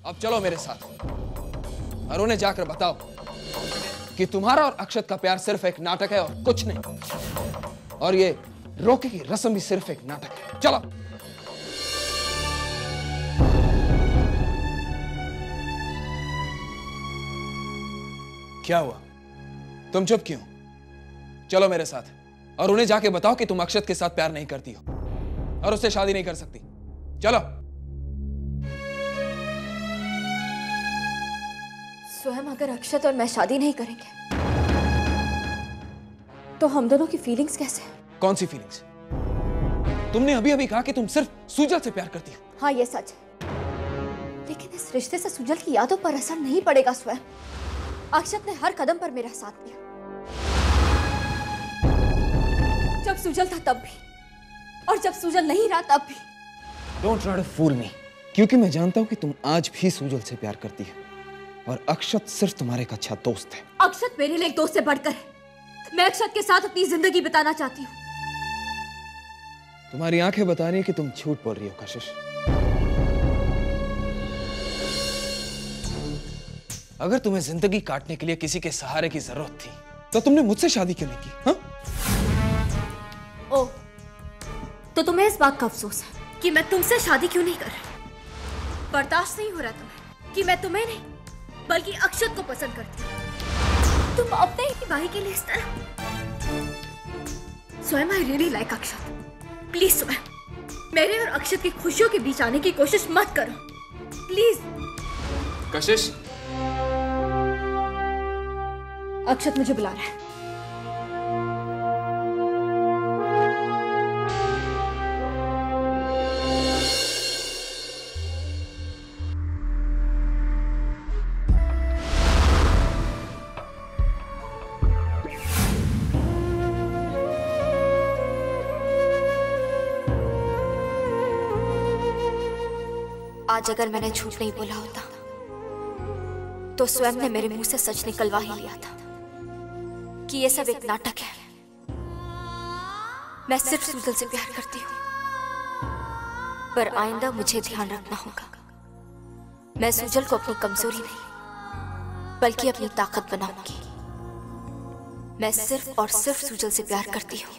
अब चलो मेरे साथ और उन्हें जाकर बताओ कि तुम्हारा और अक्षत का प्यार सिर्फ एक नाटक है और कुछ नहीं, और ये रोके की रस्म भी सिर्फ एक नाटक है। चलो। क्या हुआ, तुम चुप क्यों? चलो मेरे साथ और उन्हें जाके बताओ कि तुम अक्षत के साथ प्यार नहीं करती हो और उससे शादी नहीं कर सकती। चलो। स्वयं अगर अक्षत और मैं शादी नहीं करेंगे तो हम दोनों की फीलिंग्स कैसे? कौन सी फीलिंग्स? तुमने अभी अभी कहा कि तुम सिर्फ सुजल से प्यार करती हो। हाँ ये सच है, लेकिन इस रिश्ते से सुजल की यादों पर असर नहीं पड़ेगा। स्वयं अक्षत ने हर कदम पर मेरा साथ दिया, जब सुजल था तब भी और जब सुजल नहीं रहा तब भी। Don't try to fool me, क्योंकि मैं जानता हूं कि तुम आज भी सुजल से प्यार करती हो और अक्षत सिर्फ तुम्हारे एक अच्छा दोस्त है। अक्षत मेरे लिए एक दोस्त से बढ़कर है। मैं अक्षत के साथ अपनी जिंदगी बिताना चाहती हूँ। तुम्हारी आंखें बता रही है कि तुम झूठ बोल रही हो कशिश। अगर तुम्हें जिंदगी काटने के लिए किसी के सहारे की जरूरत थी तो तुमने मुझसे शादी क्यों नहीं की? हाँ? ओह, तो तुम्हें इस बात का अफसोस है कि मैं तुमसे शादी क्यों नहीं कर रही? बर्दाश्त नहीं हो रहा तुम्हें कि मैं तुम्हें नहीं बल्कि अक्षत को पसंद करती हूँ। तुम अपने ही भाई के लिए इस तरह। स्वयं I really like Akshat. Please स्वयं मेरे और अक्षत की खुशियों के बीच आने की कोशिश मत करो, प्लीज। कशिश, अक्षत मुझे बुला रहा है। आज अगर मैंने झूठ नहीं बोला होता तो स्वयं ने मेरे मुंह से सच निकलवा ही लिया था कि ये सब एक नाटक है। मैं सिर्फ सुजल से प्यार करती हूँ, पर आइंदा मुझे ध्यान रखना होगा। मैं सुजल को अपनी कमजोरी नहीं बल्कि अपनी ताकत बनाऊंगी। मैं सिर्फ और सिर्फ सुजल से प्यार करती हूँ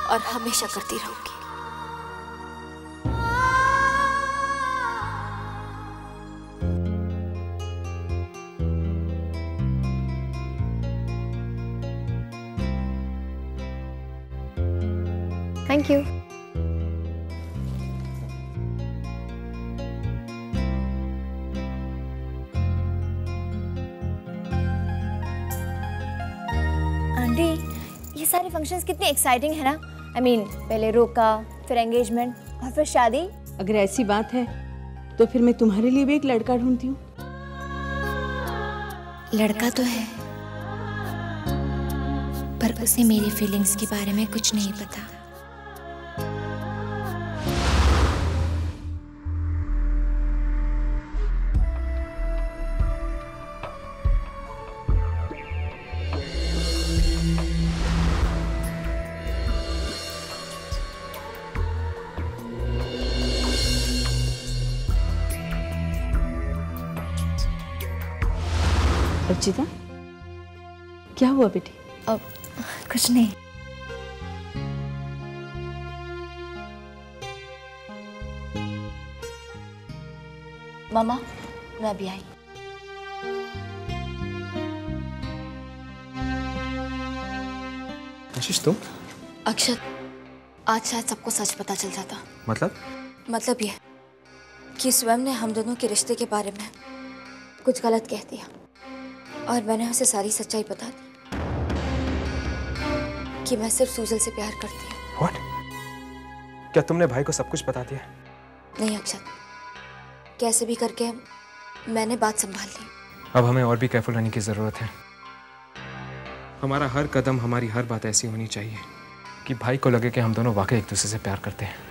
और हमेशा करती रहूंगी। Thank you. आंटी, ये सारे फंक्शंस कितने एक्साइटिंग है ना। पहले रोका, फिर एंगेजमेंट और फिर शादी। अगर ऐसी बात है तो फिर मैं तुम्हारे लिए भी एक लड़का ढूंढती हूँ। लड़का तो है, पर उसे मेरी फीलिंग्स के बारे में कुछ नहीं पता। अर्चिता, क्या हुआ बेटी? अब कुछ नहीं। मामा, मैं अभी आई। आशीष, तुम? अक्षत, आज शायद सबको सच पता चल जाता। मतलब ये कि स्वयं ने हम दोनों के रिश्ते के बारे में कुछ गलत कह दिया और मैंने उसे सारी सच्चाई बता दी कि मैं सिर्फ सुजल से प्यार करती हूँ। What? क्या तुमने भाई को सब कुछ बता दिया? नहीं अक्षत, कैसे भी करके मैंने बात संभाल ली। अब हमें और भी केयरफुल रहने की जरूरत है। हमारा हर कदम, हमारी हर बात ऐसी होनी चाहिए कि भाई को लगे कि हम दोनों वाकई एक दूसरे से प्यार करते हैं।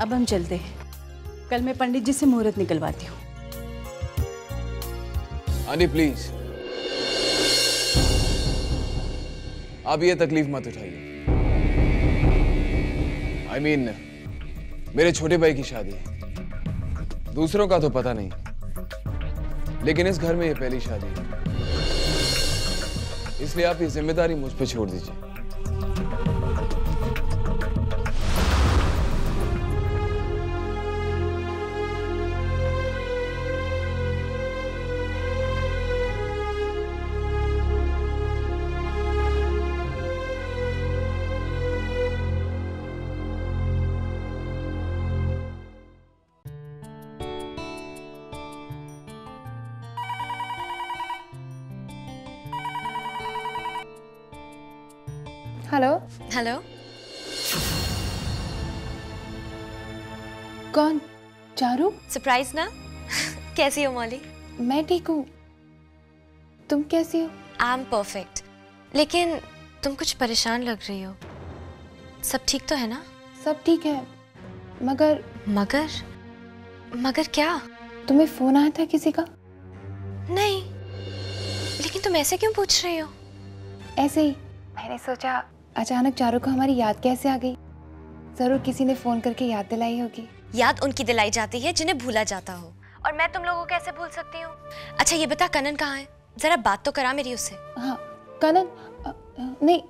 अब हम चलते हैं। कल मैं पंडित जी से मुहूर्त निकलवाती हूँ। आंटी प्लीज, आप ये तकलीफ मत उठाइए। I mean, मेरे छोटे भाई की शादी है, दूसरों का तो पता नहीं, लेकिन इस घर में ये पहली शादी है, इसलिए आप ये जिम्मेदारी मुझ पे छोड़ दीजिए। हेलो। हेलो। कौन? चारू? सरप्राइज ना? कैसी हो मॉली? मैं ठीक हूँ, तुम कैसी हो? आई एम परफेक्ट, लेकिन तुम कुछ परेशान लग रही हो। सब ठीक तो है ना? सब ठीक है, मगर मगर क्या? तुम्हें फोन आया था किसी का? नहीं, लेकिन तुम ऐसे क्यों पूछ रही हो? ऐसे ही मैंने सोचा, अचानक चारू को हमारी याद कैसे आ गई। जरूर किसी ने फोन करके याद दिलाई होगी। याद उनकी दिलाई जाती है जिन्हें भूला जाता हो, और मैं तुम लोगों को कैसे भूल सकती हूँ? अच्छा ये बता, कनन कहाँ है? जरा बात तो करा मेरी उससे। हाँ कनन, नहीं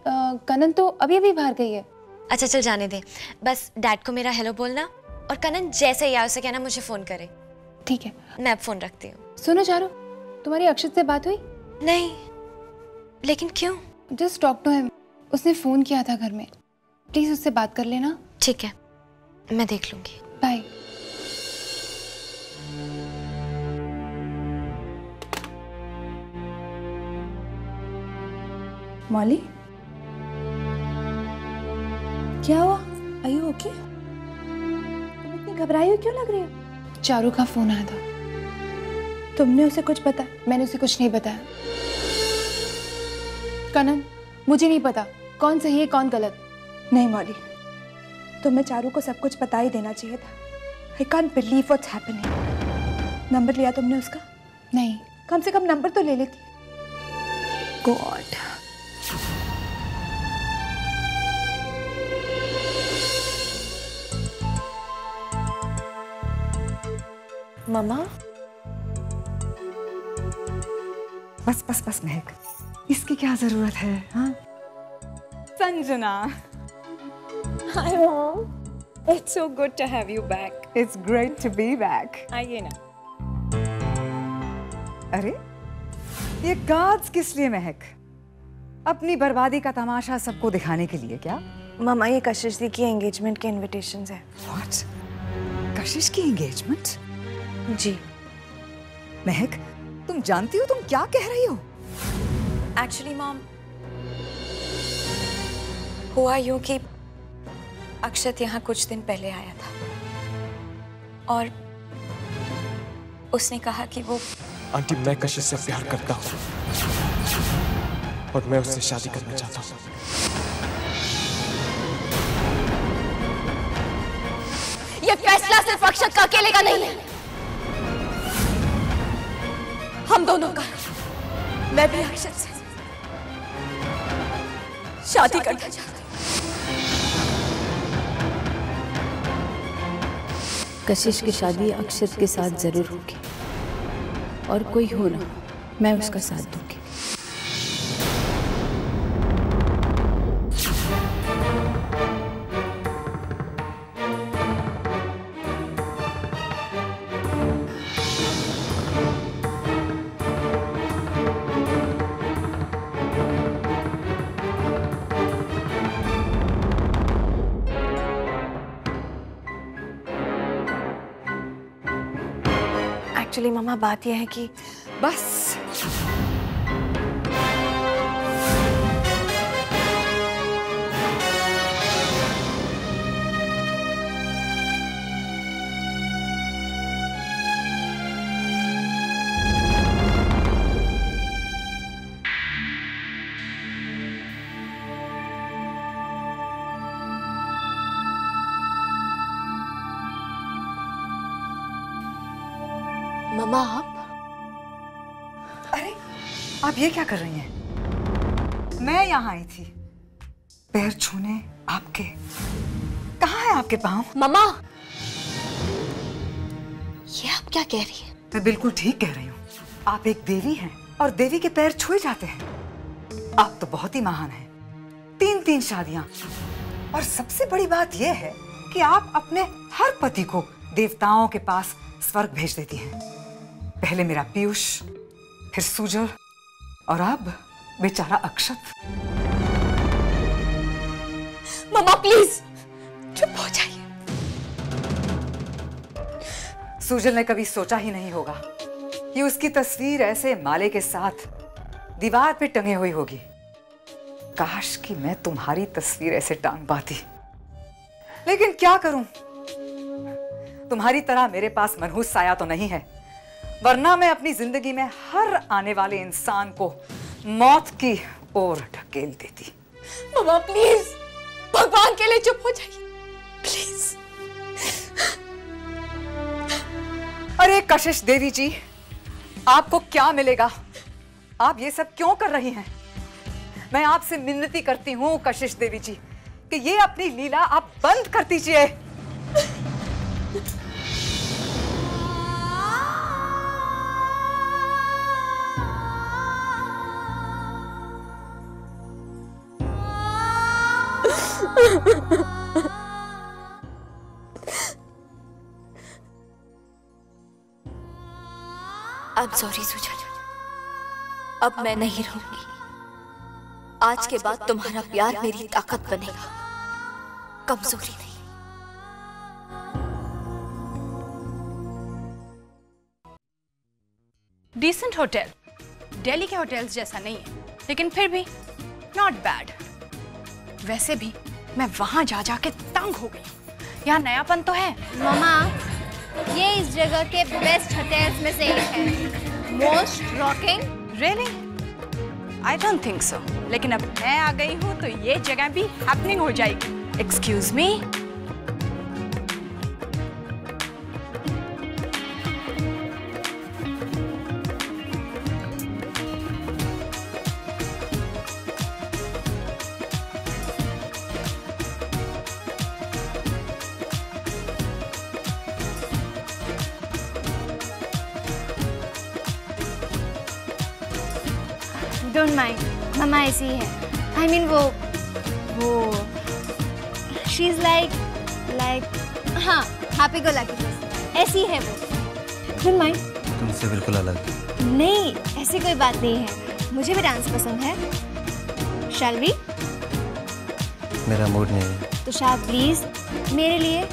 कनन तो अभी अभी बाहर गई है। अच्छा चल जाने दे, बस डैड को मेरा हेलो बोलना, और कनन जैसे ही आए उसे कहना मुझे फोन करे। ठीक है, मैं अब फोन रखती हूँ। सुनो चारू, तुम्हारी अक्षत से बात हुई? नहीं, लेकिन क्यों? जस्ट टॉक टू हिम, उसने फोन किया था घर में, प्लीज उससे बात कर लेना। ठीक है, मैं देख लूंगी। बाय। मॉली, क्या हुआ? Are you okay? तुम इतनी घबराई हुई क्यों लग रही हो? चारू का फोन आया था। तुमने उसे कुछ बताया? मैंने उसे कुछ नहीं बताया। कनन, मुझे नहीं पता कौन सही है कौन गलत। नहीं मॉली, तुम्हें चारू को सब कुछ बता ही देना चाहिए था। I can't believe what's happening. Number लिया तुमने उसका? नहीं। कम से कम नंबर तो ले लेती। गॉड। मम्मा? बस बस बस महक, इसकी क्या जरूरत है? हाँ Sanjana. Hi mom, it's so good to have you back. It's great to be back. आइए ना। अरे ये कार्ड्स किस लिए महक? अपनी बर्बादी का तमाशा सबको दिखाने के लिए क्या? मामा ये कशिश दी की एंगेजमेंट के इनविटेशंस है। What? कशिश की एंगेजमेंट? जी। महक, तुम जानती हो तुम क्या कह रही हो? एक्चुअली मॉम, हुआ यूं कि अक्षत यहाँ कुछ दिन पहले आया था और उसने कहा कि वो आंटी, मैं कशिश से प्यार करता हूँ और मैं उससे शादी करना चाहता हूँ। ये फैसला सिर्फ अक्षत का अकेले का नहीं है, हम दोनों का। मैं भी अक्षत से शादी करना चाहती हूँ। कशिश की शादी अक्षत के साथ जरूर होगी, और कोई हो ना, मैं उसका साथ दूंगी। एक्चुअली मामा बात यह है कि बस मम्मा आप? अरे आप ये क्या कर रही हैं? मैं यहाँ आई थी पैर छूने आपके। कहाँ है आपके पाँव? मम्मा, ये आप क्या कह रही हैं? मैं बिल्कुल ठीक कह रही हूँ। आप एक देवी हैं और देवी के पैर छुए जाते हैं। आप तो बहुत ही महान हैं। 3 शादियां, और सबसे बड़ी बात यह है कि आप अपने हर पति को देवताओं के पास स्वर्ग भेज देती हैं। पहले मेरा पीयूष, फिर सुजल, और अब बेचारा अक्षत। मम्मा प्लीज चुप हो जाइए। सुजल ने कभी सोचा ही नहीं होगा कि उसकी तस्वीर ऐसे माले के साथ दीवार पे टंगे हुई होगी। काश कि मैं तुम्हारी तस्वीर ऐसे टांग पाती, लेकिन क्या करूं, तुम्हारी तरह मेरे पास मनहूस साया तो नहीं है, वरना मैं अपनी जिंदगी में हर आने वाले इंसान को मौत की ओर ढकेल देती। मम्मा प्लीज, भगवान के लिए चुप हो जाइए प्लीज। अरे कशिश देवी जी, आपको क्या मिलेगा? आप ये सब क्यों कर रही हैं? मैं आपसे मिन्नती करती हूँ कशिश देवी जी कि ये अपनी लीला आप बंद कर दीजिए। I'm sorry सुजल, अब मैं नहीं रहूंगी। आज के बाद तुम्हारा प्यार मेरी ताकत बनेगा, कमजोरी नहीं। डिसेंट होटल, दिल्ली के होटल्स जैसा नहीं है, लेकिन फिर भी नॉट बैड। वैसे भी मैं वहां जा जाके तंग हो गई। यहाँ नयापन तो है। मामा, ये इस जगह के बेस्ट होटल्स में से एक है। Most rocking. Really? I don't think so. लेकिन अब मैं आ गई हूँ तो ये जगह भी हैपनिंग हो जाएगी। Excuse me. डोंट माइंड, मामा ऐसी है। आई मीन वो शी इज लाइक हाँ, हैप्पी गो लकी ऐसी है वो। Don't mind. तुमसे बिल्कुल अलग। नहीं, ऐसी कोई बात नहीं है। मुझे भी डांस पसंद है। Shall we? मेरा मूड नहीं है। तो शाह प्लीज मेरे लिए।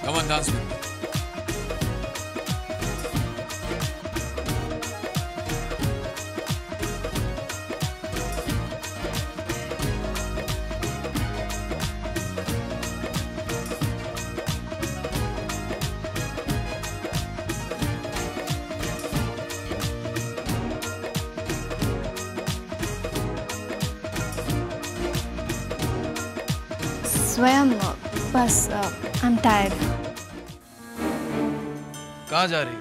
Come on, dance with me. स्वयं बस आई एम टायर्ड। कहाँ जा रही?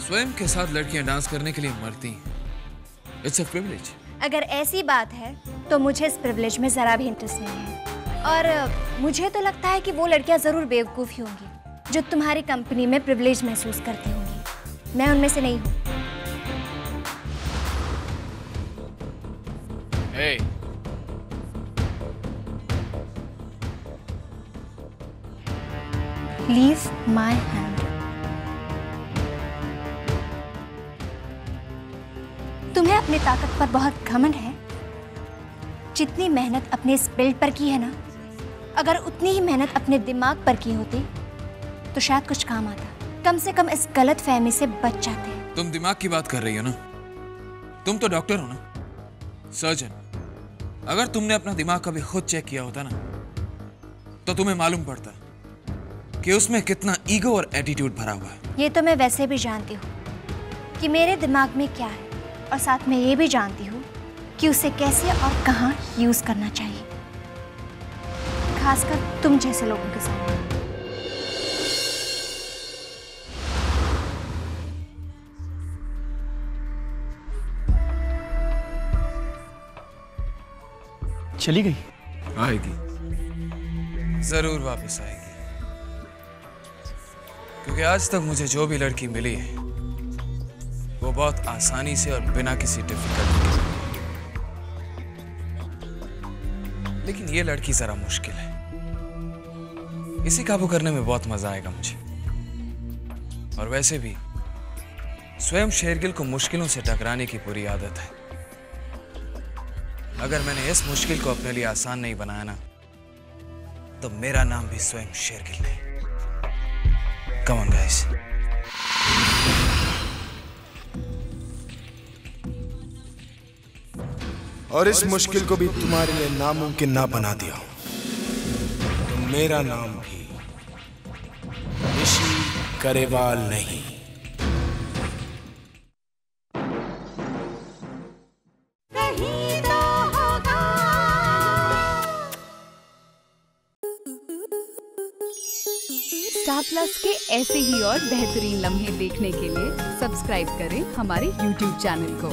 स्वयं के साथ लड़कियां डांस करने के लिए मरती हैं। It's a privilege. अगर ऐसी बात है तो मुझे इस प्रिविलेज में जरा भी इंटरेस्ट नहीं है। और मुझे तो लगता है कि वो लड़कियां जरूर बेवकूफ ही होंगी जो तुम्हारी कंपनी में प्रिविलेज महसूस करती होंगी। मैं उनमें से नहीं हूँ। Hey, leave my hand. तुम्हें अपनी ताकत पर बहुत घमंड है। जितनी मेहनत अपने इस बिल्ड पर की है ना, अगर उतनी ही मेहनत अपने दिमाग पर की होती तो शायद कुछ काम आता। कम से कम इस गलत फहमी से बच जाते। तुम दिमाग की बात कर रही हो ना? तुम तो डॉक्टर हो ना, सर्जन। अगर तुमने अपना दिमाग कभी खुद चेक किया होता ना, तो तुम्हें मालूम पड़ता कि उसमें कितना ईगो और एटीट्यूड भरा हुआ है। ये तो मैं वैसे भी जानती हूँ कि मेरे दिमाग में क्या है, और साथ में ये भी जानती हूँ कि उसे कैसे और कहाँ यूज करना चाहिए, खासकर तुम जैसे लोगों के साथ। चली गई? आएगी, जरूर वापस आएगी, क्योंकि आज तक मुझे जो भी लड़की मिली है वो बहुत आसानी से और बिना किसी डिफिकल्टी के। लेकिन ये लड़की जरा मुश्किल है, इसे काबू करने में बहुत मजा आएगा मुझे। और वैसे भी स्वयं शेरगिल को मुश्किलों से टकराने की पूरी आदत है। अगर मैंने इस मुश्किल को अपने लिए आसान नहीं बनाया ना, तो मेरा नाम भी स्वयं शेरगिल नहीं। Come on guys. और इस मुश्किल को भी तुम्हारे लिए नामुमकिन ना बना दिया तो मेरा नाम भी ऋषि गरेवाल नहीं। स्टार प्लस के ऐसे ही और बेहतरीन लम्हे देखने के लिए सब्सक्राइब करें हमारे YouTube चैनल को।